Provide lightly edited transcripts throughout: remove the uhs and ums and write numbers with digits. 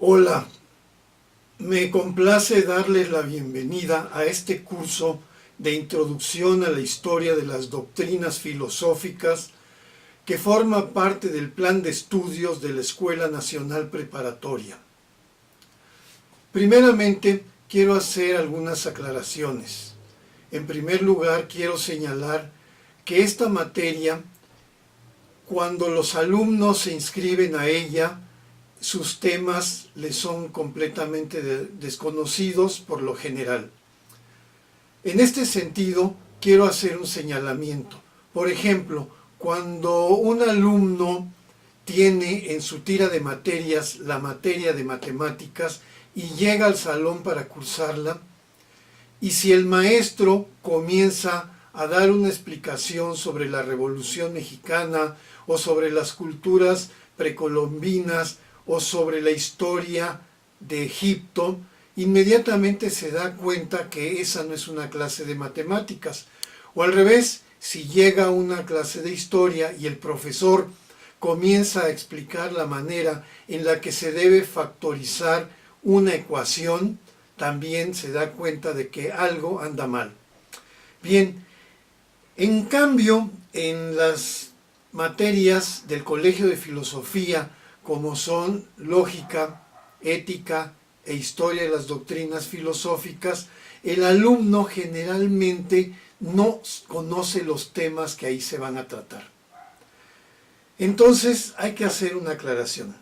Hola, me complace darles la bienvenida a este curso de Introducción a la Historia de las Doctrinas Filosóficas que forma parte del plan de estudios de la Escuela Nacional Preparatoria. Primeramente, quiero hacer algunas aclaraciones. En primer lugar, quiero señalar que esta materia, cuando los alumnos se inscriben a ella, sus temas les son completamente desconocidos por lo general. En este sentido, quiero hacer un señalamiento. Por ejemplo, cuando un alumno tiene en su tira de materias la materia de matemáticas y llega al salón para cursarla, y si el maestro comienza a dar una explicación sobre la Revolución Mexicana o sobre las culturas precolombinas o sobre la historia de Egipto, inmediatamente se da cuenta que esa no es una clase de matemáticas. O al revés, si llega a una clase de historia y el profesor comienza a explicar la manera en la que se debe factorizar una ecuación, también se da cuenta de que algo anda mal. Bien, en cambio, en las materias del Colegio de Filosofía, como son lógica, ética e historia de las doctrinas filosóficas, el alumno generalmente no conoce los temas que ahí se van a tratar. Entonces hay que hacer una aclaración.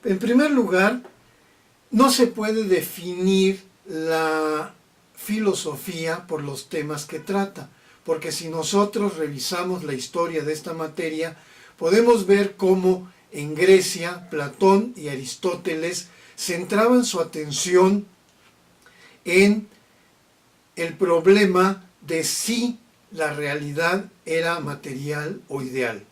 En primer lugar, no se puede definir la filosofía por los temas que trata, porque si nosotros revisamos la historia de esta materia, podemos ver cómo en Grecia, Platón y Aristóteles centraban su atención en el problema de si la realidad era material o ideal.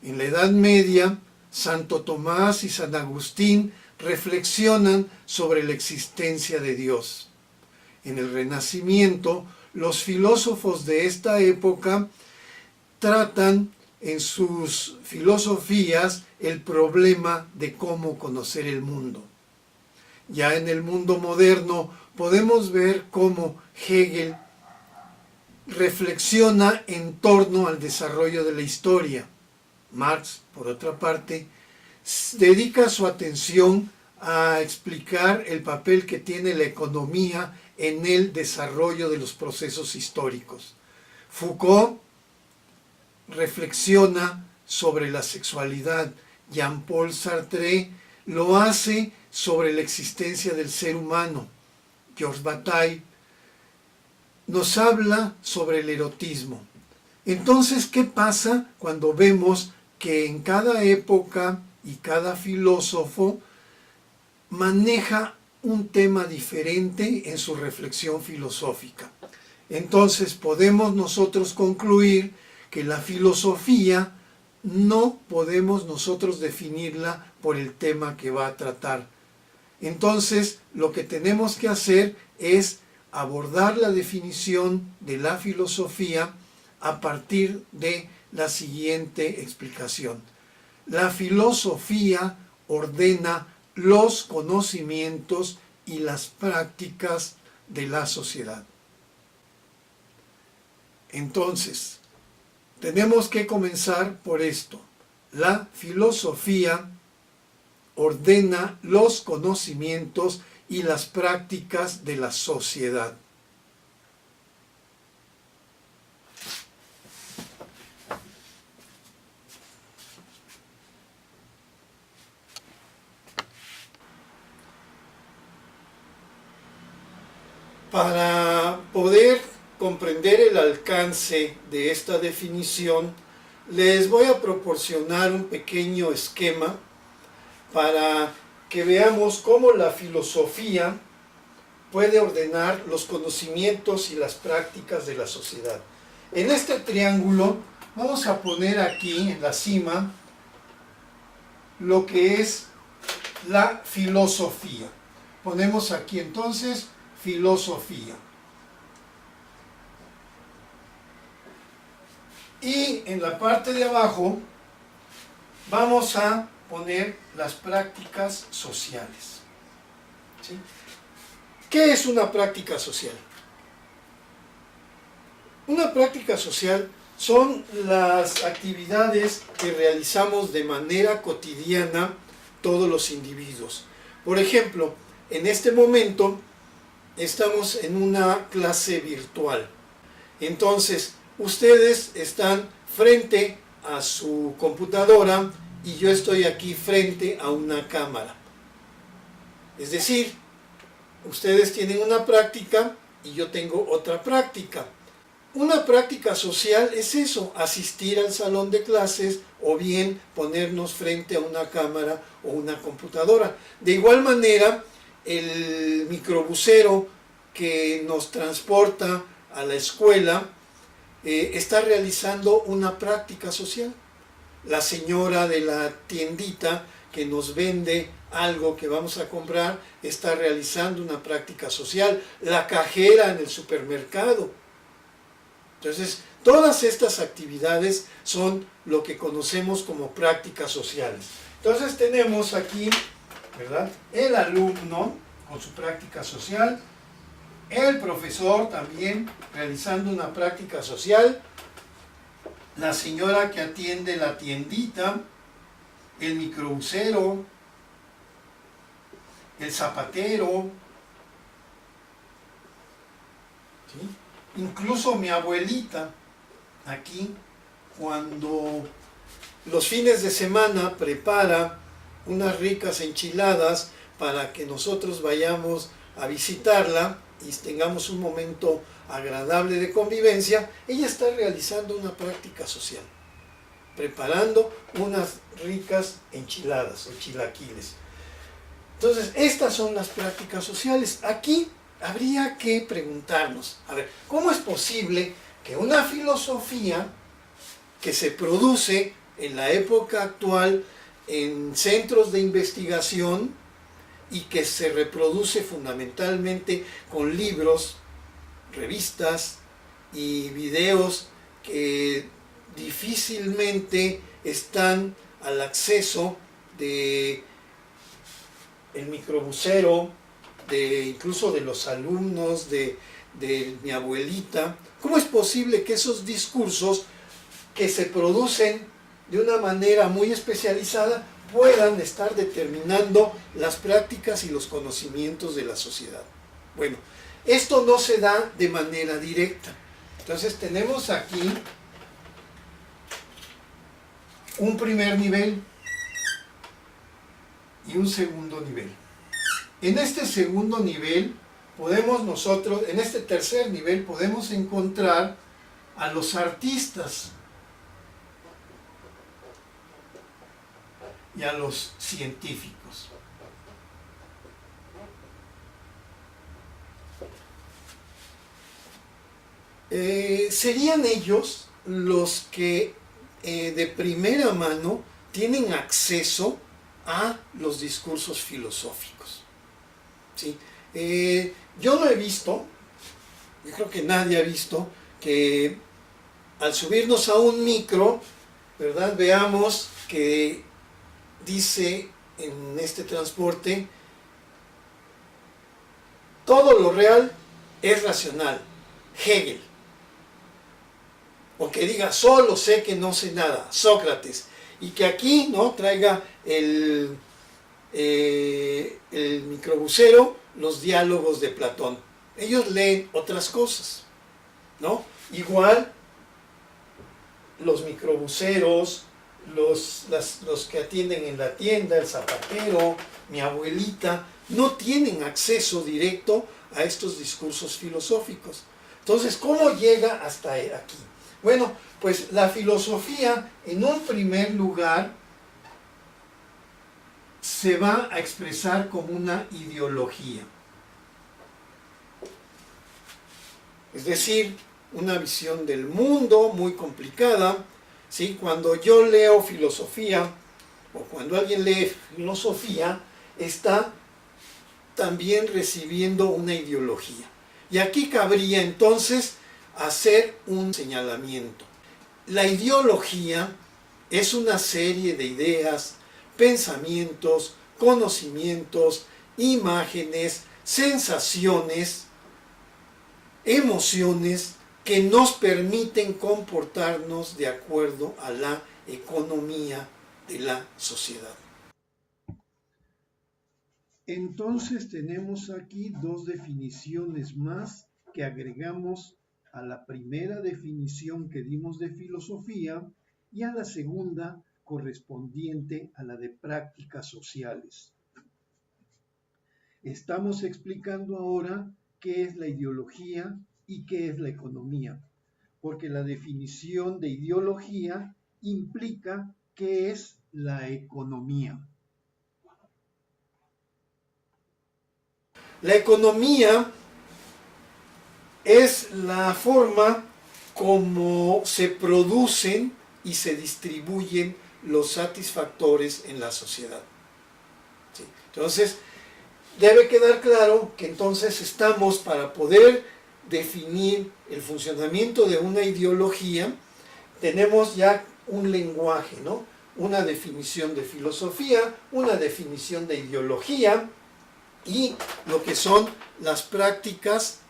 En la Edad Media, Santo Tomás y San Agustín reflexionan sobre la existencia de Dios. En el Renacimiento, los filósofos de esta época tratan en sus filosofías el problema de cómo conocer el mundo. Ya en el mundo moderno podemos ver cómo Hegel reflexiona en torno al desarrollo de la historia. Marx, por otra parte, dedica su atención a explicar el papel que tiene la economía en el desarrollo de los procesos históricos. Foucault reflexiona sobre la sexualidad. Jean-Paul Sartre lo hace sobre la existencia del ser humano. Georges Bataille nos habla sobre el erotismo. Entonces, ¿qué pasa cuando vemos que en cada época y cada filósofo maneja un tema diferente en su reflexión filosófica? Entonces podemos nosotros concluir que la filosofía no podemos nosotros definirla por el tema que va a tratar. Entonces, lo que tenemos que hacer es abordar la definición de la filosofía a partir de la siguiente explicación. La filosofía ordena los conocimientos y las prácticas de la sociedad. Entonces, tenemos que comenzar por esto. La filosofía ordena los conocimientos y las prácticas de la sociedad. Para poder comprender el alcance de esta definición, les voy a proporcionar un pequeño esquema para que veamos cómo la filosofía puede ordenar los conocimientos y las prácticas de la sociedad. En este triángulo vamos a poner aquí en la cima lo que es la filosofía. Ponemos aquí entonces filosofía. Y en la parte de abajo vamos a poner las prácticas sociales. ¿Sí? ¿Qué es una práctica social? Una práctica social son las actividades que realizamos de manera cotidiana todos los individuos. Por ejemplo, en este momento estamos en una clase virtual. Entonces, ustedes están frente a su computadora y yo estoy aquí frente a una cámara. Es decir, ustedes tienen una práctica y yo tengo otra práctica. Una práctica social es eso, asistir al salón de clases o bien ponernos frente a una cámara o una computadora. De igual manera, el microbusero que nos transporta a la escuela está realizando una práctica social. La señora de la tiendita que nos vende algo que vamos a comprar está realizando una práctica social. La cajera en el supermercado. Entonces, todas estas actividades son lo que conocemos como prácticas sociales. Entonces tenemos aquí, ¿verdad?, el alumno con su práctica social, el profesor también realizando una práctica social, la señora que atiende la tiendita, el microbusero, el zapatero, ¿sí? Incluso mi abuelita, aquí, cuando los fines de semana prepara unas ricas enchiladas para que nosotros vayamos a visitarla y tengamos un momento agradable de convivencia, ella está realizando una práctica social, preparando unas ricas enchiladas o chilaquiles. Entonces, estas son las prácticas sociales. Aquí habría que preguntarnos, a ver, ¿cómo es posible que una filosofía que se produce en la época actual en centros de investigación y que se reproduce fundamentalmente con libros, revistas y videos que difícilmente están al acceso de el microbusero, incluso de los alumnos, de mi abuelita? ¿Cómo es posible que esos discursos que se producen de una manera muy especializada puedan estar determinando las prácticas y los conocimientos de la sociedad? Bueno, esto no se da de manera directa. Entonces tenemos aquí un primer nivel y un segundo nivel. En este segundo nivel podemos nosotros, en este tercer nivel podemos encontrar a los artistas y a los científicos. Serían ellos los que de primera mano tienen acceso a los discursos filosóficos. ¿Sí? Yo no he visto, yo creo que nadie ha visto, que al subirnos a un micro, ¿verdad?, veamos que dice en este transporte: todo lo real es racional, Hegel. O que diga: solo sé que no sé nada, Sócrates. Y que aquí, ¿no?, traiga el microbusero los diálogos de Platón. Ellos leen otras cosas, ¿no? Igual los microbuseros, los que atienden en la tienda, el zapatero, mi abuelita, no tienen acceso directo a estos discursos filosóficos. Entonces, ¿cómo llega hasta aquí? Bueno, pues la filosofía, en un primer lugar, se va a expresar como una ideología. Es decir, una visión del mundo muy complicada, ¿sí? Cuando yo leo filosofía, o cuando alguien lee filosofía, está también recibiendo una ideología. Y aquí cabría entonces hacer un señalamiento. La ideología es una serie de ideas, pensamientos, conocimientos imágenes, sensaciones, emociones que nos permiten comportarnos de acuerdo a la economía de la sociedad. Entonces tenemos aquí dos definiciones más que agregamos a la primera definición que dimos de filosofía y a la segunda correspondiente a la de prácticas sociales. Estamos explicando ahora qué es la ideología y qué es la economía, porque la definición de ideología implica qué es la economía. La economía es la forma como se producen y se distribuyen los satisfactores en la sociedad. ¿Sí? Entonces, debe quedar claro que entonces estamos para poder definir el funcionamiento de una ideología, tenemos ya un lenguaje, ¿no? Una definición de filosofía, una definición de ideología y lo que son las prácticas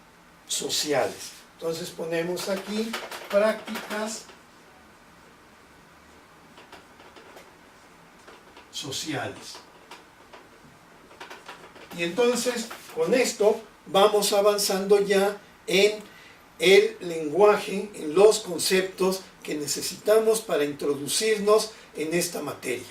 sociales. Entonces ponemos aquí prácticas sociales. Y entonces con esto vamos avanzando ya en el lenguaje, en los conceptos que necesitamos para introducirnos en esta materia.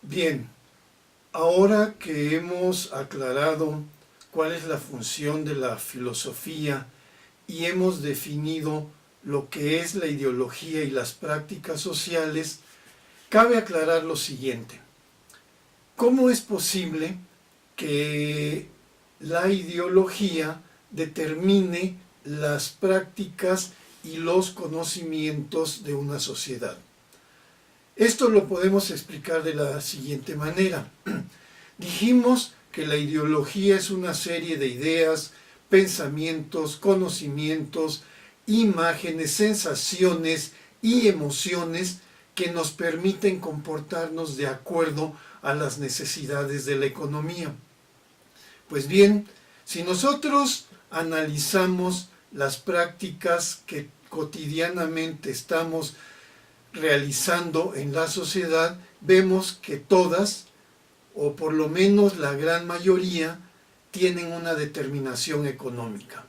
Bien, ahora que hemos aclarado cuál es la función de la filosofía y hemos definido lo que es la ideología y las prácticas sociales, cabe aclarar lo siguiente. ¿Cómo es posible que la ideología determine las prácticas y los conocimientos de una sociedad? Esto lo podemos explicar de la siguiente manera. Dijimos que la ideología es una serie de ideas, pensamientos, conocimientos, imágenes, sensaciones y emociones que nos permiten comportarnos de acuerdo a las necesidades de la economía. Pues bien, si nosotros analizamos las prácticas que cotidianamente estamos realizando en la sociedad, vemos que todas, o por lo menos la gran mayoría, tienen una determinación económica.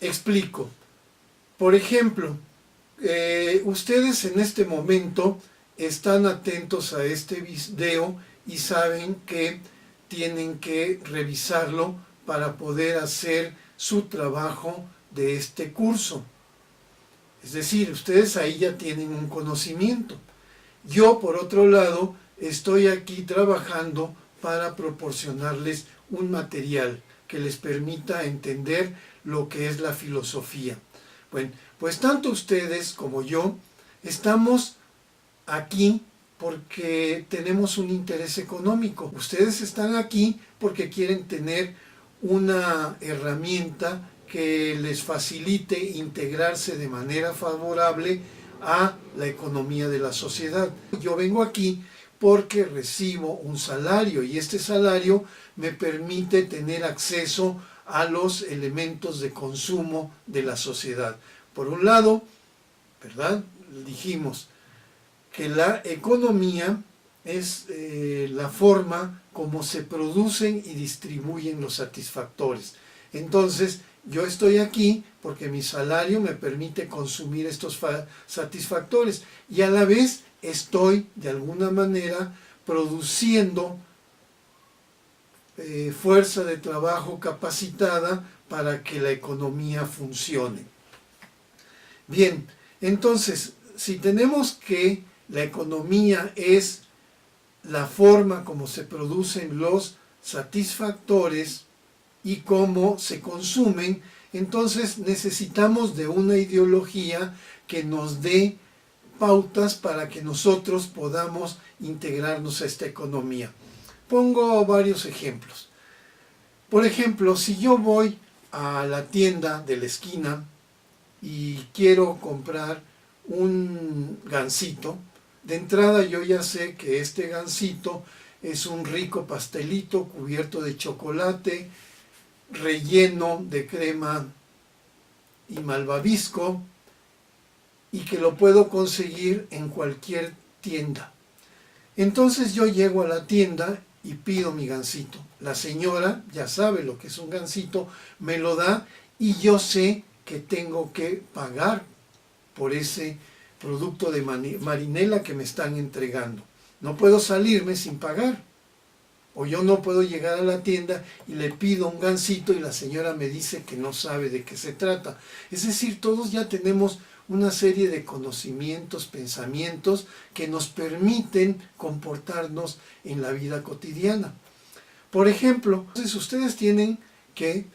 Explico. Por ejemplo, ustedes en este momento están atentos a este video y saben que tienen que revisarlo para poder hacer su trabajo de este curso. Es decir, ustedes ahí ya tienen un conocimiento. Yo, por otro lado, estoy aquí trabajando para proporcionarles un material que les permita entender lo que es la filosofía. Bueno, pues tanto ustedes como yo estamos aquí porque tenemos un interés económico. Ustedes están aquí porque quieren tener una herramienta que les facilite integrarse de manera favorable a la economía de la sociedad. Yo vengo aquí porque recibo un salario y este salario me permite tener acceso a los elementos de consumo de la sociedad. Por un lado, ¿verdad? Dijimos que la economía es la forma como se producen y distribuyen los satisfactores. Entonces, yo estoy aquí porque mi salario me permite consumir estos satisfactores y a la vez estoy de alguna manera produciendo fuerza de trabajo capacitada para que la economía funcione. Bien, entonces, si tenemos que la economía es la forma como se producen los satisfactores y cómo se consumen, entonces necesitamos de una ideología que nos dé pautas para que nosotros podamos integrarnos a esta economía. Pongo varios ejemplos. Por ejemplo, si yo voy a la tienda de la esquina y quiero comprar un gansito, de entrada yo ya sé que este gansito es un rico pastelito cubierto de chocolate, relleno de crema y malvavisco, y que lo puedo conseguir en cualquier tienda. Entonces yo llego a la tienda y pido mi gansito. La señora ya sabe lo que es un gansito, me lo da y yo sé que tengo que pagar por ese producto de marinela que me están entregando. No puedo salirme sin pagar. O yo no puedo llegar a la tienda y le pido un gansito y la señora me dice que no sabe de qué se trata. Es decir, todos ya tenemos una serie de conocimientos, pensamientos que nos permiten comportarnos en la vida cotidiana. Por ejemplo, entonces ustedes tienen que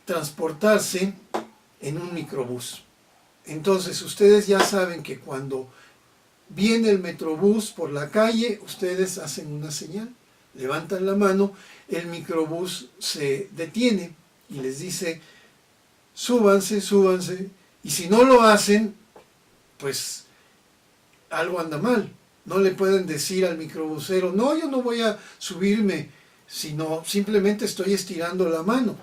transportarse en un microbús. Entonces ustedes ya saben que cuando viene el metrobús por la calle, ustedes hacen una señal, levantan la mano, el microbús se detiene y les dice, súbanse, súbanse, y si no lo hacen, pues algo anda mal. No le pueden decir al microbusero, no, yo no voy a subirme, sino simplemente estoy estirando la mano.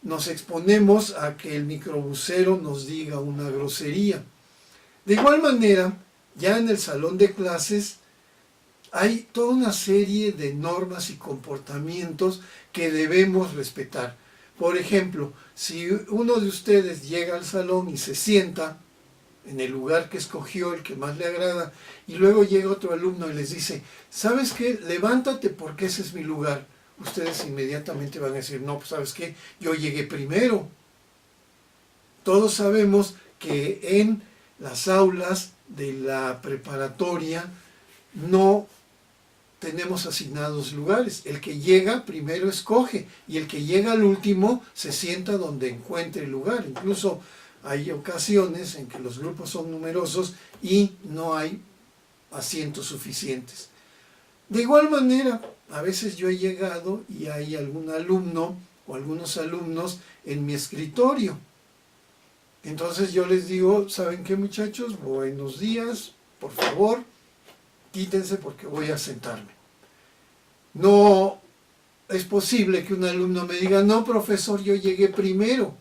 Nos exponemos a que el microbusero nos diga una grosería. De igual manera, ya en el salón de clases hay toda una serie de normas y comportamientos que debemos respetar. Por ejemplo, si uno de ustedes llega al salón y se sienta en el lugar que escogió, el que más le agrada, y luego llega otro alumno y les dice, ¿sabes qué? Levántate porque ese es mi lugar. Ustedes inmediatamente van a decir, no, pues ¿sabes qué? Yo llegué primero. Todos sabemos que en las aulas de la preparatoria no tenemos asignados lugares. El que llega primero escoge y el que llega al último se sienta donde encuentre el lugar. Incluso hay ocasiones en que los grupos son numerosos y no hay asientos suficientes. De igual manera, a veces yo he llegado y hay algún alumno o algunos alumnos en mi escritorio. Entonces yo les digo, ¿saben qué, muchachos? Buenos días, por favor, quítense porque voy a sentarme. No es posible que un alumno me diga, no, profesor, yo llegué primero.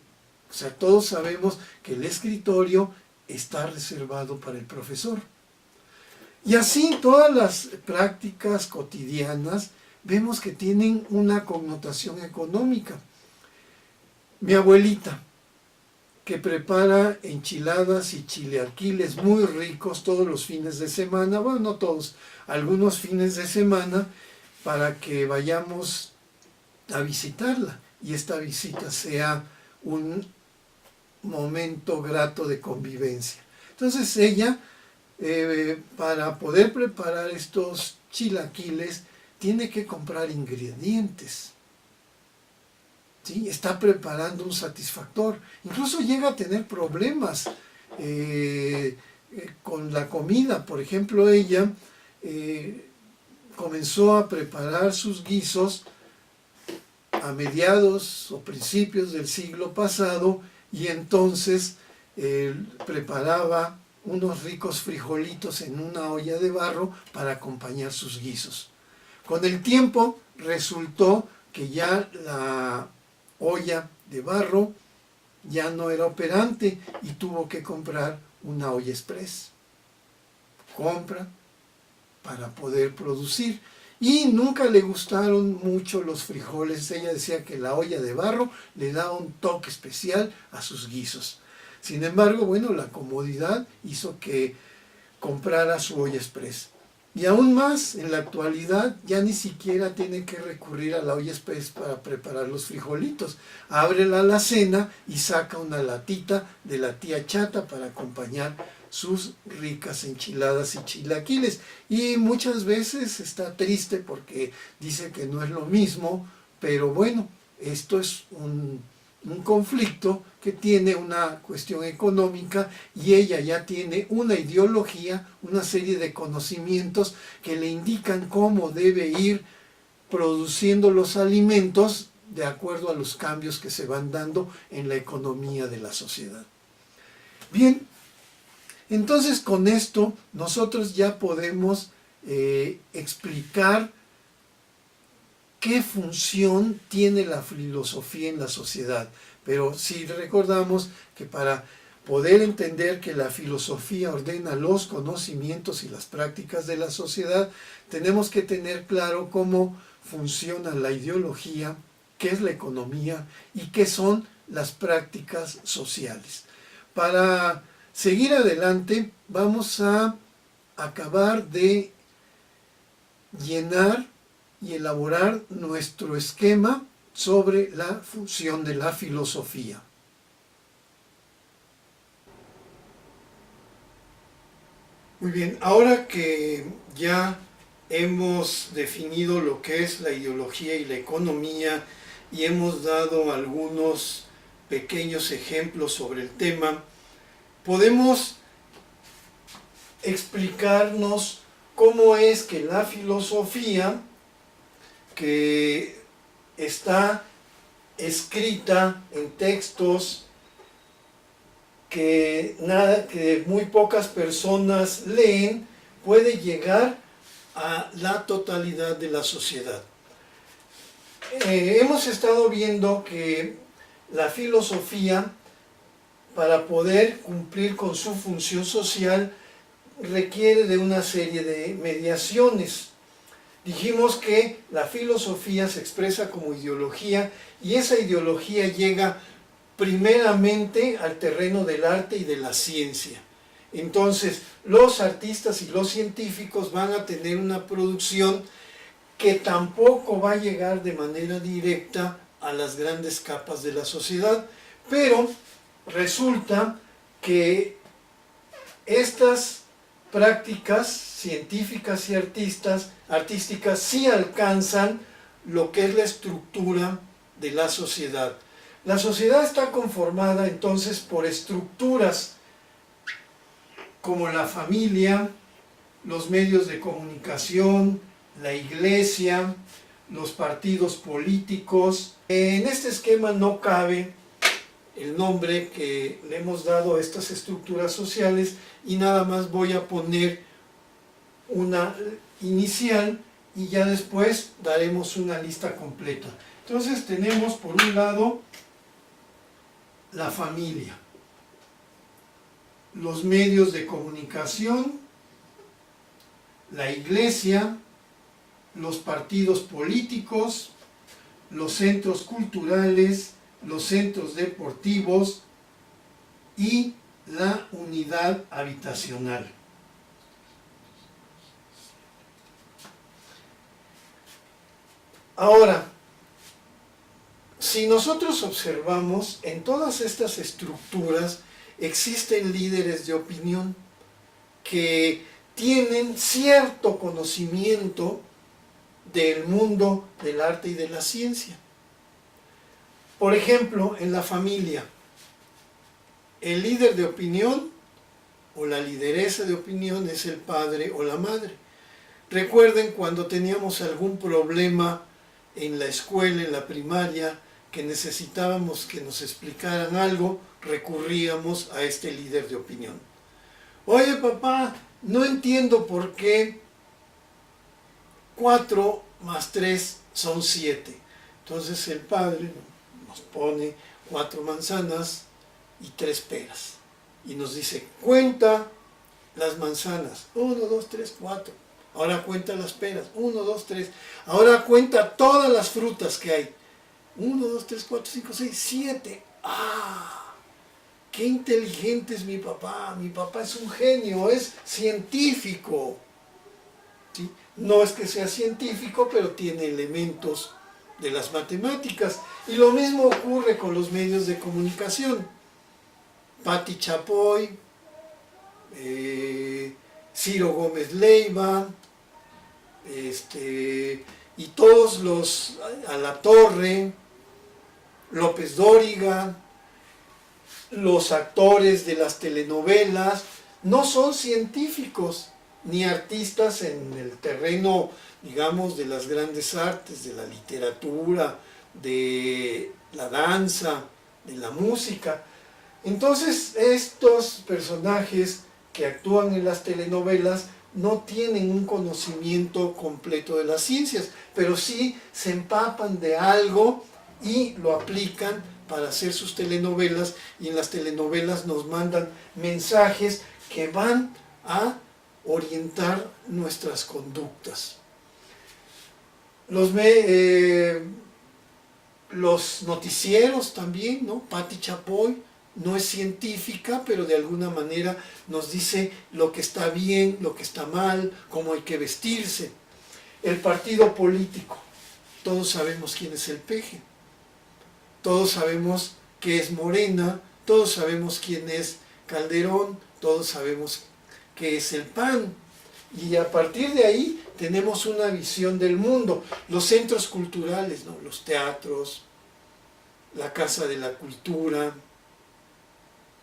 O sea, todos sabemos que el escritorio está reservado para el profesor. Y así todas las prácticas cotidianas vemos que tienen una connotación económica. Mi abuelita, que prepara enchiladas y chileaquiles muy ricos todos los fines de semana, bueno, no todos, algunos fines de semana, para que vayamos a visitarla y esta visita sea un momento grato de convivencia. Entonces ella, para poder preparar estos chilaquiles, tiene que comprar ingredientes. ¿Sí? Está preparando un satisfactor. Incluso llega a tener problemas con la comida. Por ejemplo, ella comenzó a preparar sus guisos a mediados o principios del siglo pasado y entonces preparaba unos ricos frijolitos en una olla de barro para acompañar sus guisos. Con el tiempo resultó que ya la olla de barro ya no era operante y tuvo que comprar una olla express. Compra para poder producir. Y nunca le gustaron mucho los frijoles. Ella decía que la olla de barro le daba un toque especial a sus guisos. Sin embargo, bueno, la comodidad hizo que comprara su olla express. Y aún más, en la actualidad ya ni siquiera tienen que recurrir a la olla express para preparar los frijolitos. Abre la alacena y saca una latita de la tía Chata para acompañar sus ricas enchiladas y chilaquiles. Y muchas veces está triste porque dice que no es lo mismo, pero bueno, esto es un conflicto que tiene una cuestión económica y ella ya tiene una ideología, una serie de conocimientos que le indican cómo debe ir produciendo los alimentos de acuerdo a los cambios que se van dando en la economía de la sociedad. Bien, entonces con esto nosotros ya podemos explicar qué función tiene la filosofía en la sociedad. Pero si recordamos que para poder entender que la filosofía ordena los conocimientos y las prácticas de la sociedad, tenemos que tener claro cómo funciona la ideología, qué es la economía y qué son las prácticas sociales. Para seguir adelante, vamos a acabar de llenar y elaborar nuestro esquema sobre la función de la filosofía. Muy bien, ahora que ya hemos definido lo que es la ideología y la economía y hemos dado algunos pequeños ejemplos sobre el tema, podemos explicarnos cómo es que la filosofía, que está escrita en textos que muy pocas personas leen, puede llegar a la totalidad de la sociedad. Hemos estado viendo que la filosofía, para poder cumplir con su función social, requiere de una serie de mediaciones. Dijimos que la filosofía se expresa como ideología y esa ideología llega primeramente al terreno del arte y de la ciencia. Entonces, los artistas y los científicos van a tener una producción que tampoco va a llegar de manera directa a las grandes capas de la sociedad, pero resulta que estas prácticas científicas y artísticas sí alcanzan lo que es la estructura de la sociedad. La sociedad está conformada entonces por estructuras como la familia, los medios de comunicación, la iglesia, los partidos políticos. En este esquema no cabe el nombre que le hemos dado a estas estructuras sociales y nada más voy a poner una inicial y ya después daremos una lista completa. Entonces tenemos por un lado la familia, los medios de comunicación, la iglesia, los partidos políticos, los centros culturales, los centros deportivos y la unidad habitacional. Ahora, si nosotros observamos, en todas estas estructuras existen líderes de opinión que tienen cierto conocimiento del mundo del arte y de la ciencia. Por ejemplo, en la familia, el líder de opinión o la lideresa de opinión es el padre o la madre. Recuerden cuando teníamos algún problema en la escuela, en la primaria, que necesitábamos que nos explicaran algo, recurríamos a este líder de opinión. Oye papá, no entiendo por qué 4 más 3 son 7. Entonces el padre nos pone 4 manzanas y 3 peras. Y nos dice, cuenta las manzanas. 1, 2, 3, 4. Ahora cuenta las peras. 1, 2, 3. Ahora cuenta todas las frutas que hay. 1, 2, 3, 4, 5, 6, 7. ¡Ah! ¡Qué inteligente es mi papá! Mi papá es un genio, es científico. ¿sí? No es que sea científico, pero tiene elementos de las matemáticas. Y lo mismo ocurre con los medios de comunicación. Patti Chapoy, Ciro Gómez Leiva, y todos los, Alatorre, López Dóriga, los actores de las telenovelas, no son científicos ni artistas en el terreno, digamos, de las grandes artes, de la literatura, de la danza, de la música. Entonces, estos personajes que actúan en las telenovelas no tienen un conocimiento completo de las ciencias, pero sí se empapan de algo y lo aplican para hacer sus telenovelas, y en las telenovelas nos mandan mensajes que van a orientar nuestras conductas. Los noticieros también, ¿no? Patti Chapoy no es científica, pero de alguna manera nos dice lo que está bien, lo que está mal, cómo hay que vestirse. El partido político, todos sabemos quién es el Peje, todos sabemos qué es Morena, todos sabemos quién es Calderón, todos sabemos qué es el PAN. Y a partir de ahí tenemos una visión del mundo. Los centros culturales, ¿no? Los teatros, la Casa de la Cultura,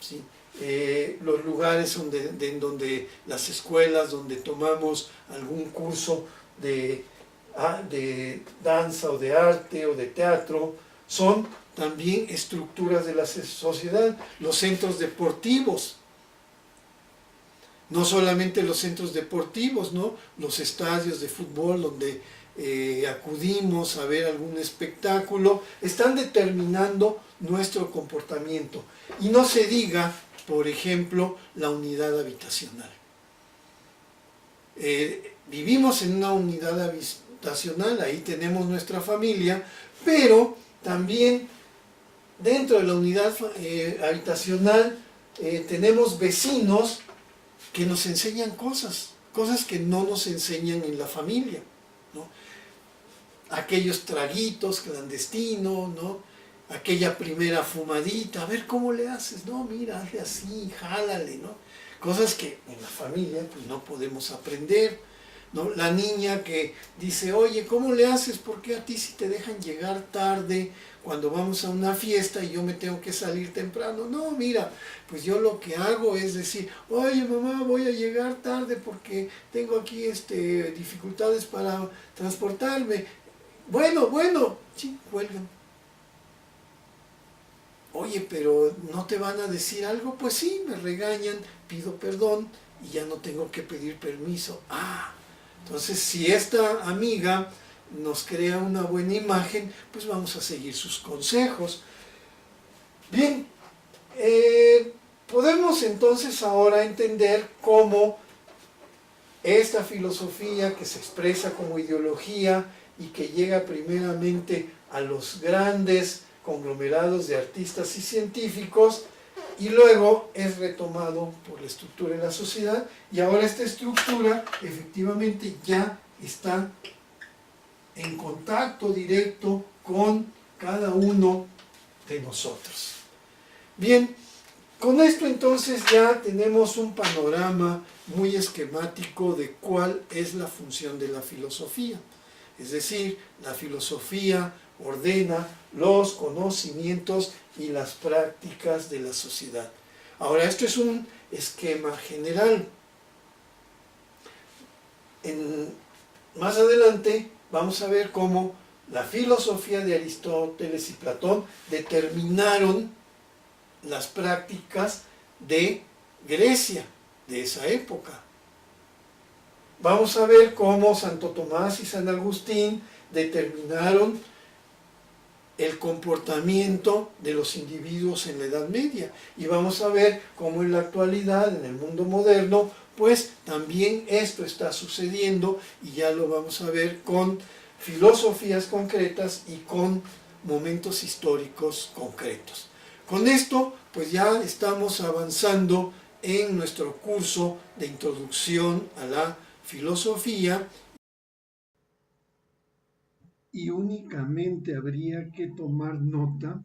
¿sí? Los lugares en donde las escuelas, donde tomamos algún curso de danza o de arte o de teatro, son también estructuras de la sociedad. Los centros deportivos, no solamente los centros deportivos, ¿no? Los estadios de fútbol donde acudimos a ver algún espectáculo, están determinando nuestro comportamiento. Y no se diga, por ejemplo, la unidad habitacional. Vivimos en una unidad habitacional, ahí tenemos nuestra familia, pero también dentro de la unidad habitacional tenemos vecinos que nos enseñan cosas que no nos enseñan en la familia, ¿no? Aquellos traguitos clandestinos, ¿no? Aquella primera fumadita, a ver cómo le haces, no, mira, hazle así, jálale, ¿no? Cosas que en la familia pues no podemos aprender, ¿no? La niña que dice, oye, ¿cómo le haces? ¿Por qué a ti si te dejan llegar tarde cuando vamos a una fiesta y yo me tengo que salir temprano? No, mira, pues yo lo que hago es decir, oye mamá, voy a llegar tarde porque tengo aquí dificultades para transportarme. Bueno, sí, cuelgan. Oye, pero ¿no te van a decir algo? Pues sí, me regañan, pido perdón y ya no tengo que pedir permiso. Entonces si esta amiga nos crea una buena imagen, pues vamos a seguir sus consejos. Bien, podemos entonces ahora entender cómo esta filosofía que se expresa como ideología y que llega primeramente a los grandes conglomerados de artistas y científicos, y luego es retomado por la estructura de la sociedad, y ahora esta estructura efectivamente ya está en contacto directo con cada uno de nosotros. Bien, con esto entonces ya tenemos un panorama muy esquemático de cuál es la función de la filosofía. Es decir, la filosofía ordena los conocimientos y las prácticas de la sociedad. Ahora, esto es un esquema general. Más adelante vamos a ver cómo la filosofía de Aristóteles y Platón determinaron las prácticas de Grecia de esa época. Vamos a ver cómo Santo Tomás y San Agustín determinaron el comportamiento de los individuos en la Edad Media. Y vamos a ver cómo en la actualidad, en el mundo moderno, pues también esto está sucediendo, y ya lo vamos a ver con filosofías concretas y con momentos históricos concretos. Con esto, pues ya estamos avanzando en nuestro curso de introducción a la filosofía, y únicamente habría que tomar nota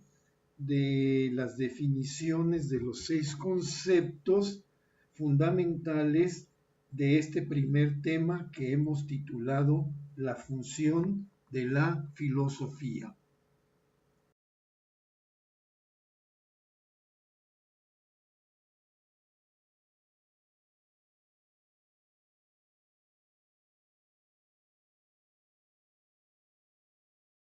de las definiciones de los 6 conceptos fundamentales de este primer tema que hemos titulado La función de la filosofía.